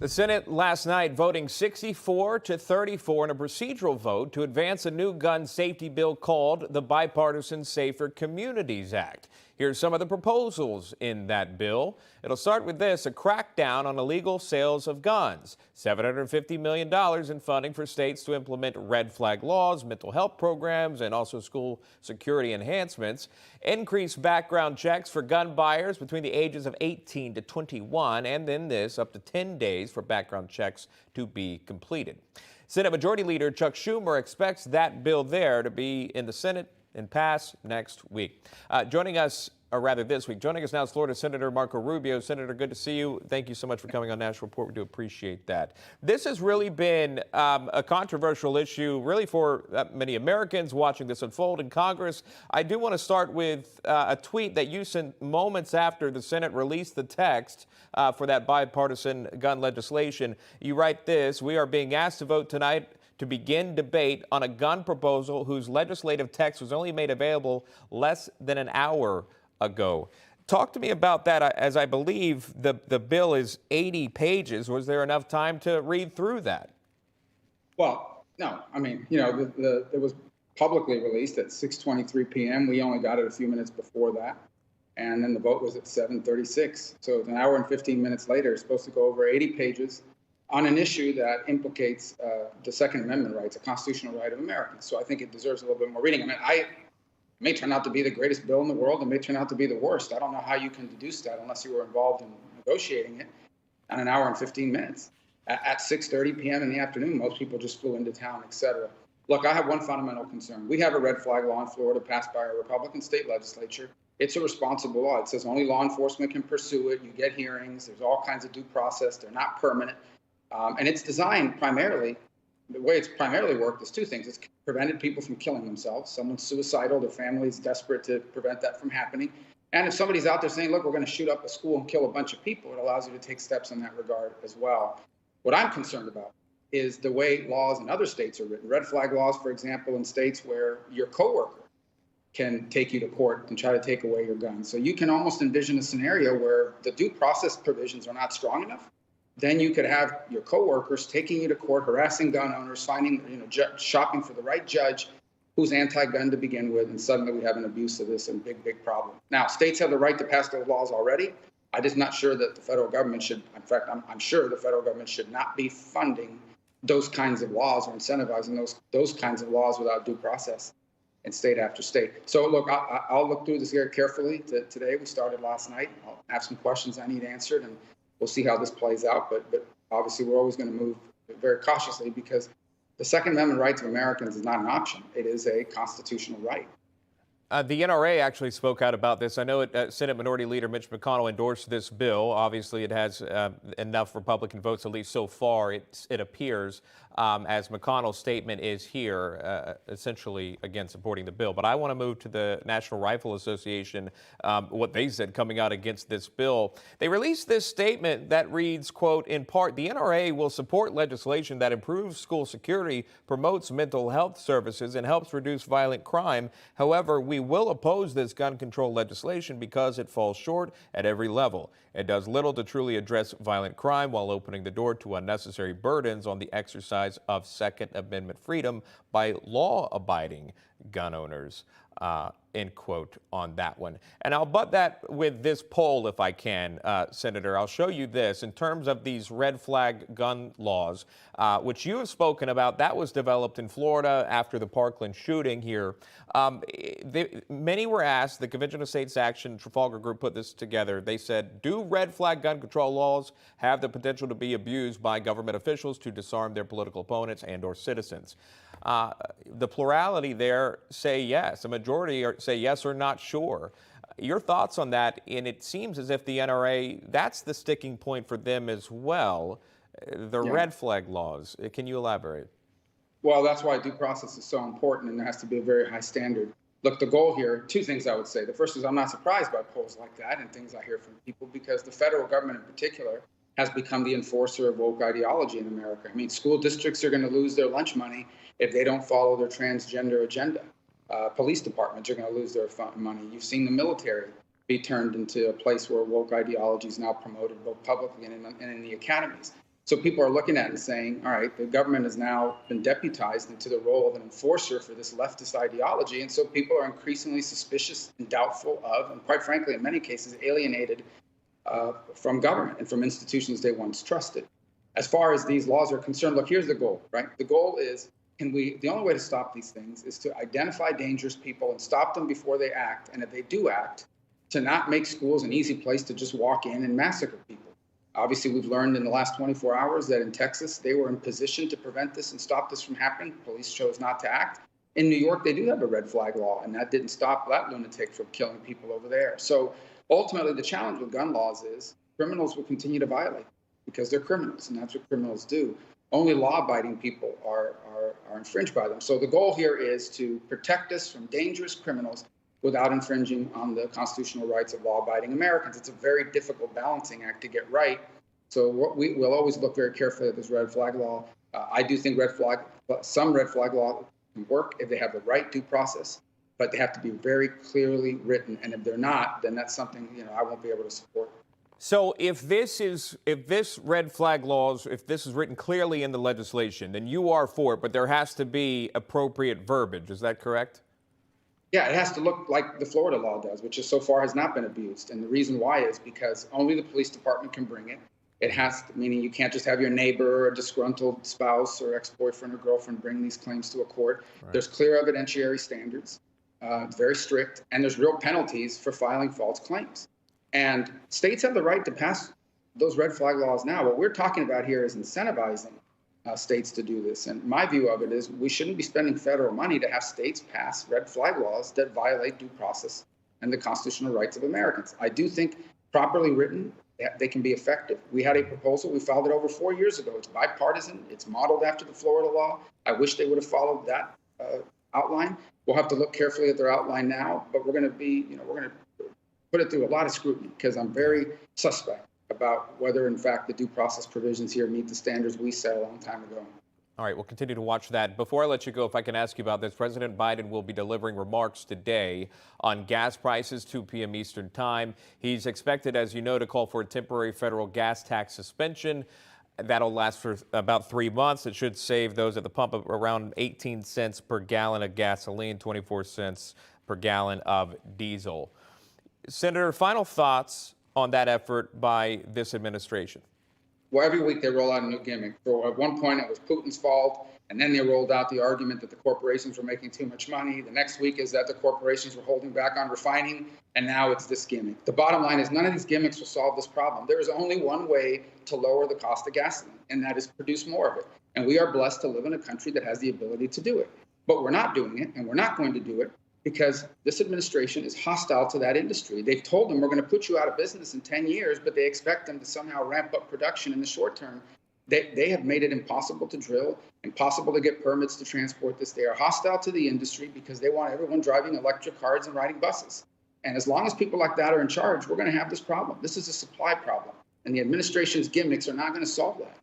The Senate last night voting 64 to 34 in a procedural vote to advance a new gun safety bill called the Bipartisan Safer Communities Act. Here's some of the proposals in that bill. It'll start with this: a crackdown on illegal sales of guns, $750 million in funding for states to implement red flag laws, mental health programs, and also school security enhancements, increase background checks for gun buyers between the ages of 18 to 21, and then this up to 10 days for background checks to be completed. Senate Majority Leader Chuck Schumer expects that bill there to be in the Senate and pass next week. Joining us now is Florida Senator Marco Rubio. Senator, good to see you. Thank you so much for coming on National Report. We do appreciate that. This has really been a controversial issue, really, for many Americans watching this unfold in Congress. I do want to start with a tweet that you sent moments after the Senate released the text for that bipartisan gun legislation. You write this: "We are being asked to vote tonight to begin debate on a gun proposal whose legislative text was only made available less than an hour ago." Talk to me about that, as I believe the bill is 80 pages. Was there enough time to read through that? Well, no. I mean, it was publicly released at 6:23 p.m. We only got it a few minutes before that. And then the vote was at 7:36. So it's an hour and 15 minutes later. It's supposed to go over 80 pages on an issue that implicates the Second Amendment rights, a constitutional right of Americans. So I think it deserves a little bit more reading. I mean, it may turn out to be the greatest bill in the world. It may turn out to be the worst. I don't know how you can deduce that unless you were involved in negotiating it on an hour and 15 minutes. At 6:30 p.m. in the afternoon, most people just flew into town, et cetera. Look, I have one fundamental concern. We have a red flag law in Florida passed by a Republican state legislature. It's a responsible law. It says only law enforcement can pursue it. You get hearings. There's all kinds of due process. They're not permanent. And it's designed primarily, the way it's primarily worked is two things. It's prevented people from killing themselves. Someone's suicidal, their family's desperate to prevent that from happening. And if somebody's out there saying, look, we're going to shoot up a school and kill a bunch of people, it allows you to take steps in that regard as well. What I'm concerned about is the way laws in other states are written. Red flag laws, for example, in states where your coworker can take you to court and try to take away your gun. So you can almost envision a scenario where the due process provisions are not strong enough. Then you could have your coworkers taking you to court, harassing gun owners, shopping for the right judge who's anti-gun to begin with, and suddenly we have an abuse of this and big problem. Now, states have the right to pass those laws already. I'm just not sure that the federal government should. In fact, I'm sure the federal government should not be funding those kinds of laws or incentivizing those kinds of laws without due process in state after state. So, look, I'll look through this very carefully today. We started last night. I'll have some questions I need answered, and we'll see how this plays out, but obviously we're always going to move very cautiously because the Second Amendment right to Americans is not an option. It is a constitutional right. The NRA actually spoke out about this. I know Senate Minority Leader Mitch McConnell endorsed this bill. Obviously, it has enough Republican votes, at least so far, it appears, as McConnell's statement is here, essentially, again, supporting the bill. But I want to move to the National Rifle Association, what they said coming out against this bill. They released this statement that reads, quote, "In part, the NRA will support legislation that improves school security, promotes mental health services, and helps reduce violent crime. However, we will oppose this gun control legislation because it falls short at every level. It does little to truly address violent crime while opening the door to unnecessary burdens on the exercise of Second Amendment freedom by law-abiding gun owners." End quote on that one. And I'll butt that with this poll if I can, Senator. I'll show you this. In terms of these red flag gun laws, which you have spoken about, that was developed in Florida after the Parkland shooting here. Many were asked, the Convention of States Action Trafalgar Group put this together. They said, do red flag gun control laws have the potential to be abused by government officials to disarm their political opponents and or citizens? The plurality there say yes. A majority say yes or not sure. Your thoughts on that? And it seems as if the NRA, that's the sticking point for them as well, the red flag laws. Can you elaborate? Well, that's why due process is so important, and there has to be a very high standard. Look, the goal here, two things I would say. The first is I'm not surprised by polls like that and things I hear from people because the federal government in particular has become the enforcer of woke ideology in America. I mean, school districts are going to lose their lunch money if they don't follow their transgender agenda. Police departments are going to lose their money. You've seen the military be turned into a place where woke ideology is now promoted both publicly and in the academies. So people are looking at it and saying, all right, the government has now been deputized into the role of an enforcer for this leftist ideology. And so people are increasingly suspicious and doubtful of, and quite frankly, in many cases, alienated from government and from institutions they once trusted. As far as these laws are concerned, look, here's the goal, right? The goal is, the only way to stop these things is to identify dangerous people and stop them before they act. And if they do act, to not make schools an easy place to just walk in and massacre people. Obviously, we've learned in the last 24 hours that in Texas, they were in position to prevent this and stop this from happening. Police chose not to act. In New York, they do have a red flag law, and that didn't stop that lunatic from killing people over there. So ultimately, the challenge with gun laws is criminals will continue to violate because they're criminals, and that's what criminals do. Only law-abiding people are infringed by them. So the goal here is to protect us from dangerous criminals without infringing on the constitutional rights of law-abiding Americans. It's a very difficult balancing act to get right. So we'll always look very carefully at this red flag law. I do think some red flag law can work if they have the right due process, but they have to be very clearly written. And if they're not, then that's something I won't be able to support. So if this red flag laws, if this is written clearly in the legislation, then you are for it, but there has to be appropriate verbiage. Is that correct? Yeah, it has to look like the Florida law does, which so far has not been abused. And the reason why is because only the police department can bring it. It has to, meaning you can't just have your neighbor or disgruntled spouse or ex-boyfriend or girlfriend bring these claims to a court. Right. There's clear evidentiary standards. It's very strict, and there's real penalties for filing false claims. And states have the right to pass those red flag laws now. What we're talking about here is incentivizing states to do this. And my view of it is we shouldn't be spending federal money to have states pass red flag laws that violate due process and the constitutional rights of Americans. I do think properly written, they can be effective. We had a proposal. We filed it over 4 years ago. It's bipartisan. It's modeled after the Florida law. I wish they would have followed that outline. We'll have to look carefully at their outline now, but we're going to put it through a lot of scrutiny because I'm very suspect about whether, in fact, the due process provisions here meet the standards we set a long time ago. All right, we'll continue to watch that. Before I let you go, if I can ask you about this, President Biden will be delivering remarks today on gas prices, 2 p.m. Eastern time. He's expected, as you know, to call for a temporary federal gas tax suspension. That'll last for about 3 months. It should save those at the pump of around 18 cents per gallon of gasoline, 24 cents per gallon of diesel. Senator, final thoughts on that effort by this administration? Well, every week they roll out a new gimmick. So at one point it was Putin's fault, and then they rolled out the argument that the corporations were making too much money. The next week is that the corporations were holding back on refining, and now it's this gimmick. The bottom line is none of these gimmicks will solve this problem. There is only one way to lower the cost of gasoline, and that is produce more of it. And we are blessed to live in a country that has the ability to do it. But we're not doing it, and we're not going to do it because this administration is hostile to that industry. They've told them we're going to put you out of business in 10 years, but they expect them to somehow ramp up production in the short term. They have made it impossible to drill, impossible to get permits to transport this. They are hostile to the industry because they want everyone driving electric cars and riding buses. And as long as people like that are in charge, we're going to have this problem. This is a supply problem, and the administration's gimmicks are not going to solve that.